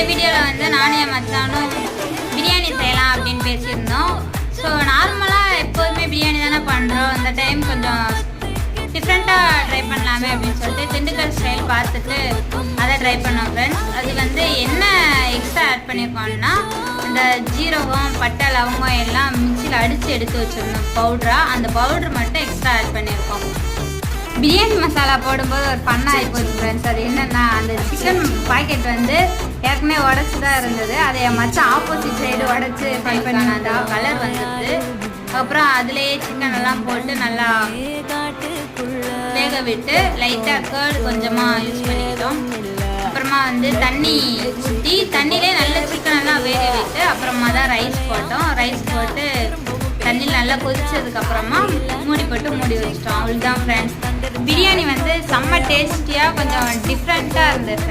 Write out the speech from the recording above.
வீடியோவில் வந்து நானும் என் மச்சானும் பிரியாணி செய்யலாம் அப்படின்னு பேசியிருந்தோம். ஸோ நார்மலாக எப்போதுமே பிரியாணி தானே பண்ணுறோம், இந்த டைம் கொஞ்சம் டிஃப்ரெண்ட்டாக ட்ரை பண்ணலாமே அப்படின்னு சொல்லிட்டு திண்டுக்கல் ஸ்டைல் பார்த்துட்டு அதை ட்ரை பண்ணோம் ஃப்ரெண்ட்ஸ். அது வந்து என்ன எக்ஸ்ட்ரா ஆட் பண்ணியிருக்கோம்னா, இந்த ஜீரகம் பட்டை லவங்கம் எல்லாம் மிக்சியில் அடித்து எடுத்து வச்சுருந்தோம் பவுடராக. அந்த பவுட்ரு மட்டும் எக்ஸ்ட்ரா ஆட் பண்ணியிருக்கோம். பிரியாணி மசாலா போடும்போது ஒரு பண்ணாகி போச்சு ஃப்ரெண்ட்ஸ். அது என்னென்னா, அந்த சிக்கன் பாக்கெட் வந்து ஏற்கனவே உடச்சி தான் இருந்தது. அதை மச்சான் ஆப்போசிட் சைடு உடச்சி ஃப்ரை பண்ணி அந்த கலர் வந்துடுது. அப்புறம் அதுலேயே சிக்கன் எல்லாம் போட்டு நல்லா வேக விட்டு லைட்டாக கேர்டு கொஞ்சமாக யூஸ் பண்ணிக்கிட்டோம். அப்புறமா வந்து தண்ணி ஊற்றி தண்ணியிலே நல்ல சிக்கனெல்லாம் வேக விட்டு அப்புறமா தான் ரைஸ் போட்டோம். ரைஸ் போட்டு தண்ணியில் நல்லா கொதிச்சதுக்கப்புறமா மூடி போட்டு மூடி வச்சிட்டோம். அவ்வளோதான் ஃப்ரெண்ட்ஸ். பிரியாணி வந்து செம்ம டேஸ்டியாக கொஞ்சம் டிஃப்ரெண்ட்டாக இருந்தது.